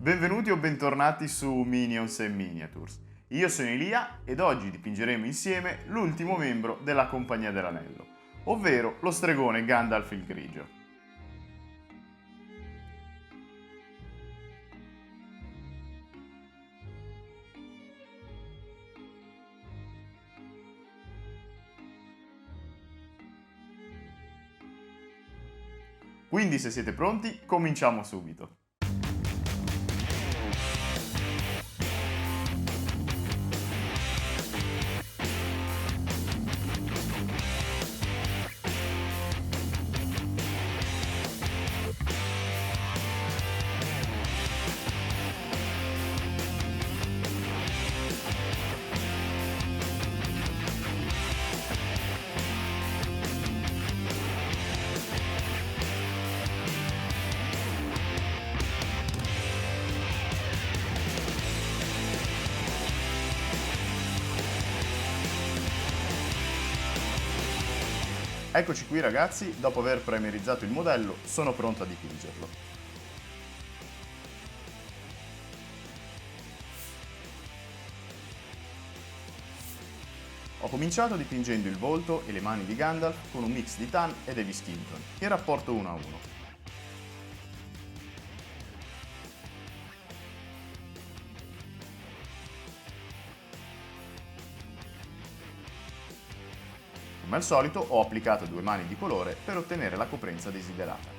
Benvenuti o bentornati su Minions and Miniatures. Io sono Elia ed oggi dipingeremo insieme l'ultimo membro della Compagnia dell'Anello, ovvero lo stregone Gandalf il Grigio. Quindi se siete pronti, cominciamo subito. Eccoci qui ragazzi, dopo aver premerizzato il modello sono pronto a dipingerlo. Ho cominciato dipingendo il volto e le mani di Gandalf con un mix di Tan ed Evi Skinton, in rapporto 1:1. Come al solito ho applicato 2 mani di colore per ottenere la coprenza desiderata.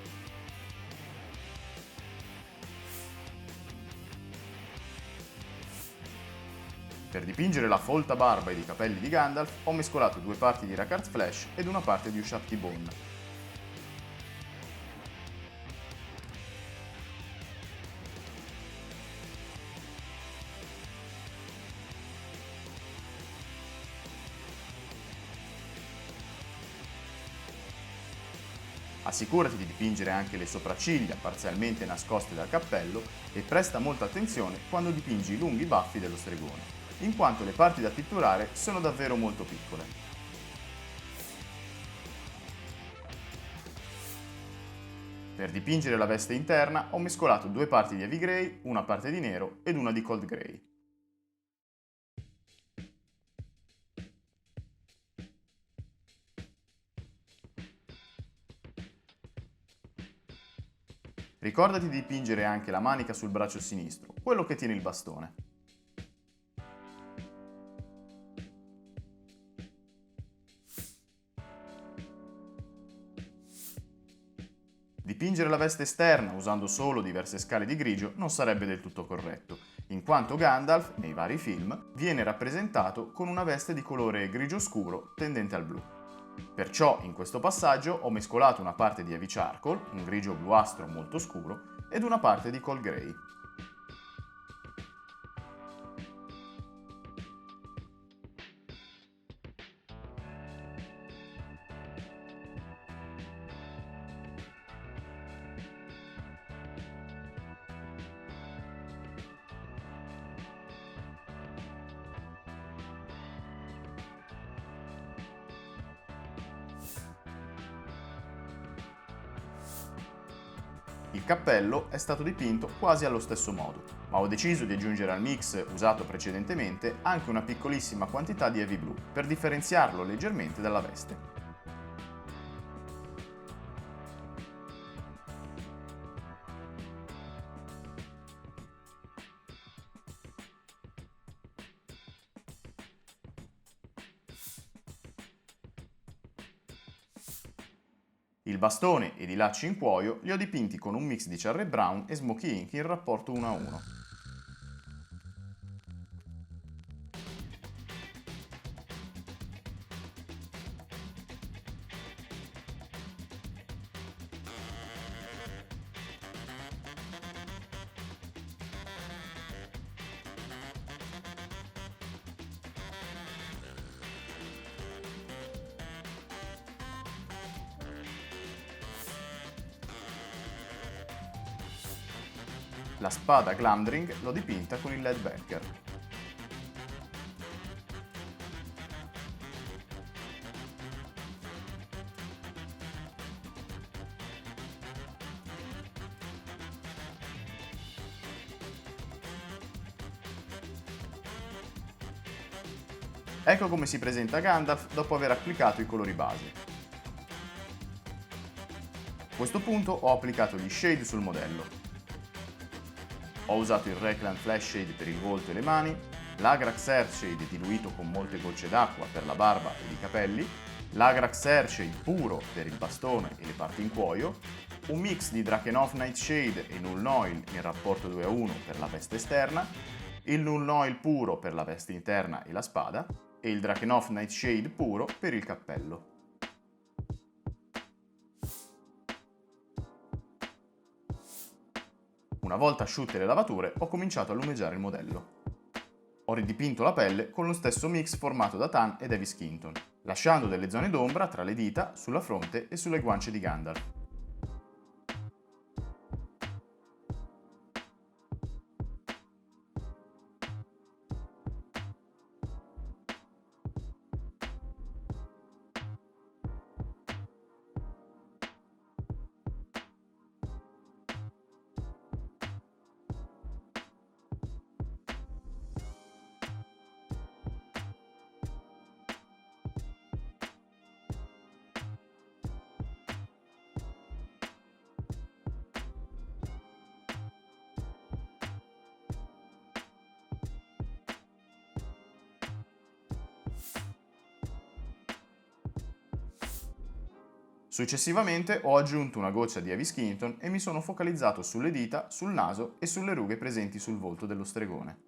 Per dipingere la folta barba ed i capelli di Gandalf ho mescolato 2 parti di Rakarth Flash ed una parte di Ushabti Bone. Assicurati di dipingere anche le sopracciglia parzialmente nascoste dal cappello e presta molta attenzione quando dipingi i lunghi baffi dello stregone, in quanto le parti da pitturare sono davvero molto piccole. Per dipingere la veste interna ho mescolato 2 parti di Heavy Grey, una parte di nero ed una di Cold Grey. Ricordati di dipingere anche la manica sul braccio sinistro, quello che tiene il bastone. Dipingere la veste esterna usando solo diverse scale di grigio non sarebbe del tutto corretto, in quanto Gandalf, nei vari film, viene rappresentato con una veste di colore grigio scuro tendente al blu. Perciò in questo passaggio ho mescolato una parte di Heavy Charcoal, un grigio bluastro molto scuro, ed una parte di Cold Grey. Il cappello è stato dipinto quasi allo stesso modo, ma ho deciso di aggiungere al mix usato precedentemente anche una piccolissima quantità di Heavy Blue per differenziarlo leggermente dalla veste. Il bastone ed i lacci in cuoio li ho dipinti con un mix di Cherry Brown e Smoky Ink in rapporto 1:1. La spada Glamdring l'ho dipinta con il Leadbecker. Ecco come si presenta Gandalf dopo aver applicato i colori base. A questo punto ho applicato gli shade sul modello. Ho usato il Reclan Flash Shade per il volto e le mani, l'Agrax Earth Shade diluito con molte gocce d'acqua per la barba ed i capelli, l'Agrax Earth Shade puro per il bastone e le parti in cuoio, un mix di Drakenhof Nightshade e Null Noil in rapporto 2:1 per la veste esterna, il Null Noil puro per la veste interna e la spada, e il Drakenhof Nightshade puro per il cappello. Una volta asciutte le lavature, ho cominciato a lumeggiare il modello. Ho ridipinto la pelle con lo stesso mix formato da Tan e Davis Kinton, lasciando delle zone d'ombra tra le dita, sulla fronte e sulle guance di Gandalf. Successivamente ho aggiunto una goccia di Davis Kinton e mi sono focalizzato sulle dita, sul naso e sulle rughe presenti sul volto dello stregone.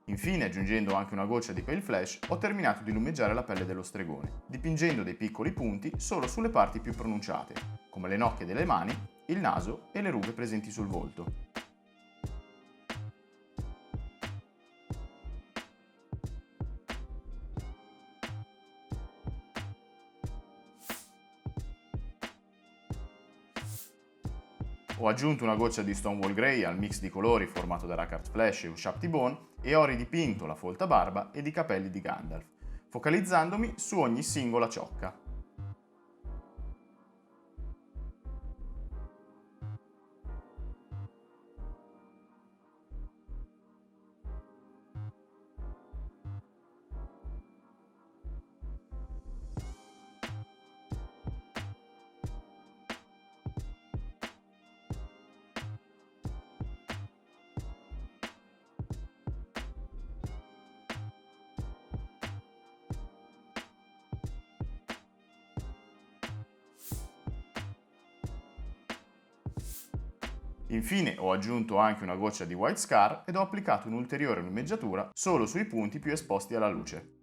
Infine, aggiungendo anche una goccia di Pale Flash, ho terminato di lumeggiare la pelle dello stregone, dipingendo dei piccoli punti solo sulle parti più pronunciate, come le nocche delle mani, il naso e le rughe presenti sul volto. Ho aggiunto una goccia di Stonewall Grey al mix di colori formato da Rakarth Flash e Ushabti Bone e ho ridipinto la folta barba ed i capelli di Gandalf, focalizzandomi su ogni singola ciocca. Infine ho aggiunto anche una goccia di White Scar ed ho applicato un'ulteriore lumeggiatura solo sui punti più esposti alla luce.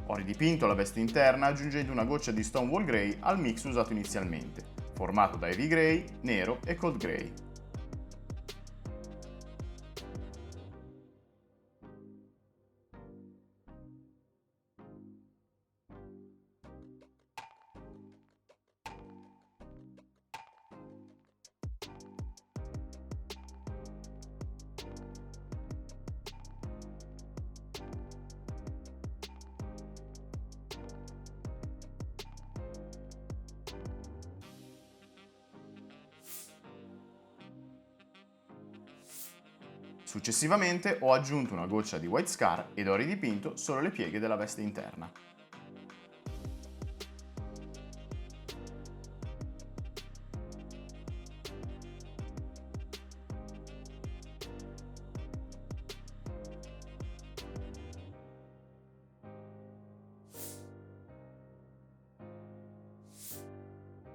Ho ridipinto la veste interna aggiungendo una goccia di Stonewall Grey al mix usato inizialmente, formato da Heavy Grey, nero e Cold Grey. Successivamente ho aggiunto una goccia di White Scar ed ho ridipinto solo le pieghe della veste interna.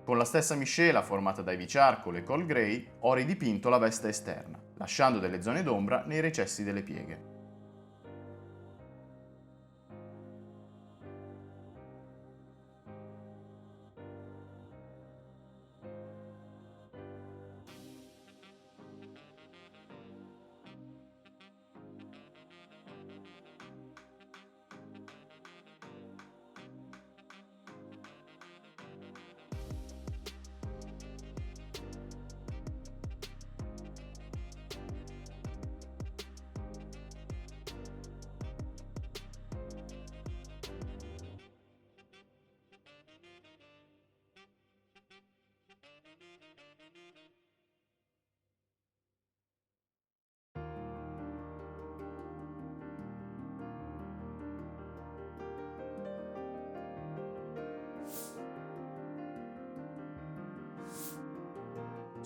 Con la stessa miscela formata da ivy charcoal e coal grey ho ridipinto la veste esterna, lasciando delle zone d'ombra nei recessi delle pieghe.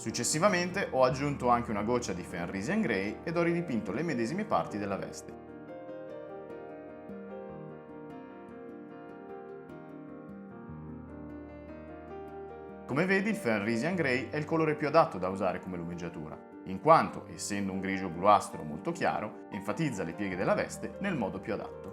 Successivamente ho aggiunto anche una goccia di Fenrisian Grey ed ho ridipinto le medesime parti della veste. Come vedi, il Fenrisian Grey è il colore più adatto da usare come lumeggiatura, in quanto, essendo un grigio bluastro molto chiaro, enfatizza le pieghe della veste nel modo più adatto.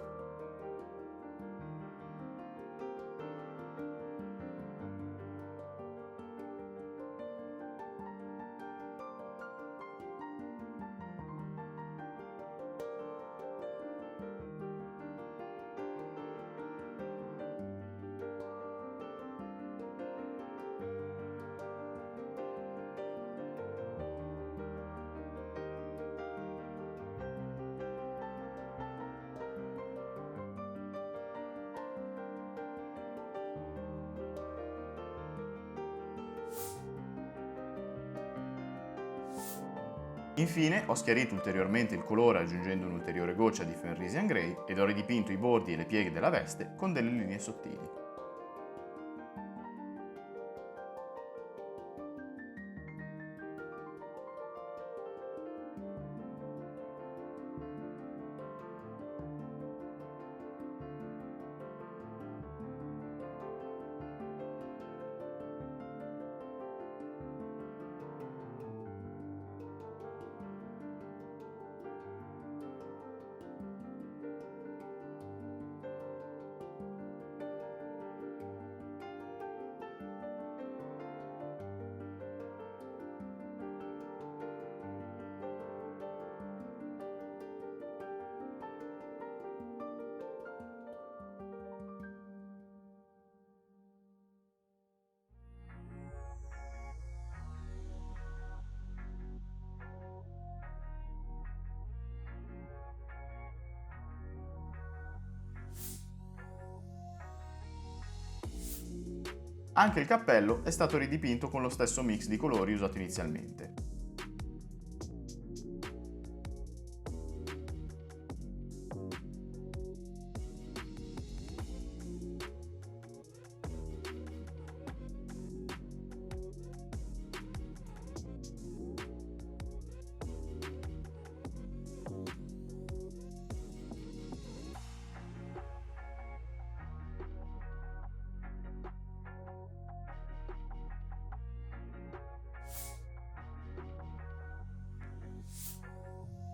Infine ho schiarito ulteriormente il colore aggiungendo un'ulteriore goccia di Fenrisian Grey ed ho ridipinto i bordi e le pieghe della veste con delle linee sottili. Anche il cappello è stato ridipinto con lo stesso mix di colori usato inizialmente.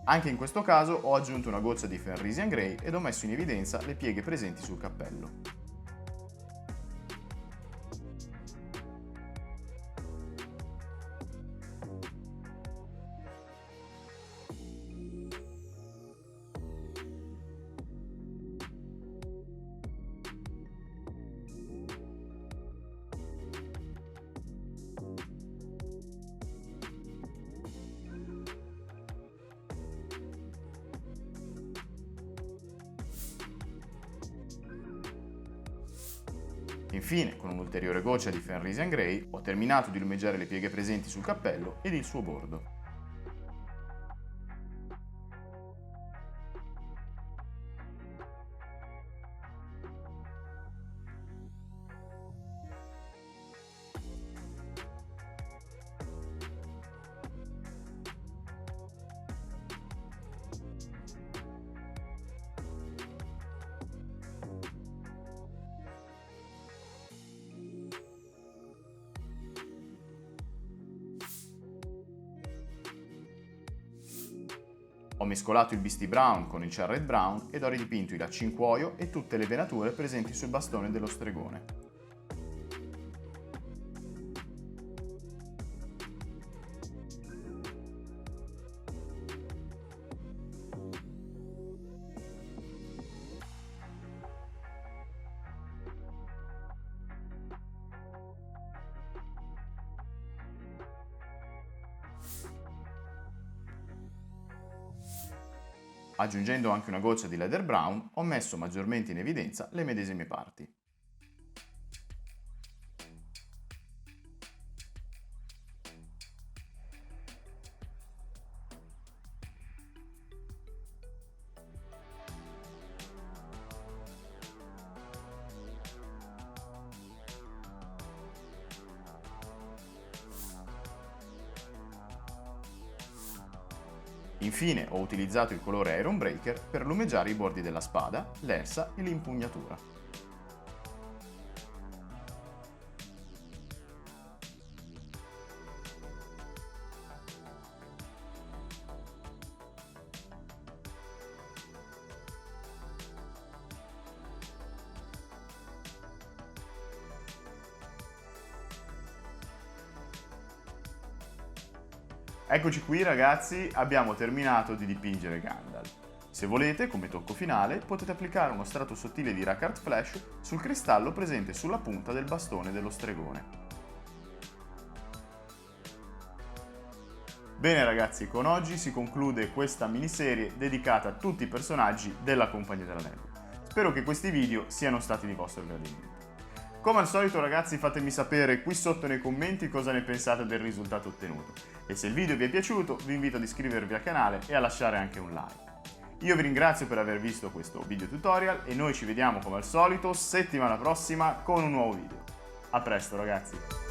Anche in questo caso ho aggiunto una goccia di Fenrisian Grey ed ho messo in evidenza le pieghe presenti sul cappello. Infine, con un'ulteriore goccia di Fenrisian Grey, ho terminato di lumeggiare le pieghe presenti sul cappello ed il suo bordo. Ho mescolato il Beastie Brown con il Charred Brown ed ho ridipinto i lacci in cuoio e tutte le venature presenti sul bastone dello stregone. Aggiungendo anche una goccia di Leather Brown, ho messo maggiormente in evidenza le medesime parti. Infine ho utilizzato il colore Iron Breaker per lumeggiare i bordi della spada, l'ersa e l'impugnatura. Eccoci qui ragazzi, abbiamo terminato di dipingere Gandalf. Se volete, come tocco finale, potete applicare uno strato sottile di Rock Art Flash sul cristallo presente sulla punta del bastone dello stregone. Bene ragazzi, con oggi si conclude questa miniserie dedicata a tutti i personaggi della Compagnia dell'Anello. Spero che questi video siano stati di vostro gradimento. Come al solito ragazzi, fatemi sapere qui sotto nei commenti cosa ne pensate del risultato ottenuto e se il video vi è piaciuto vi invito ad iscrivervi al canale e a lasciare anche un like. Io vi ringrazio per aver visto questo video tutorial e noi ci vediamo come al solito settimana prossima con un nuovo video. A presto ragazzi!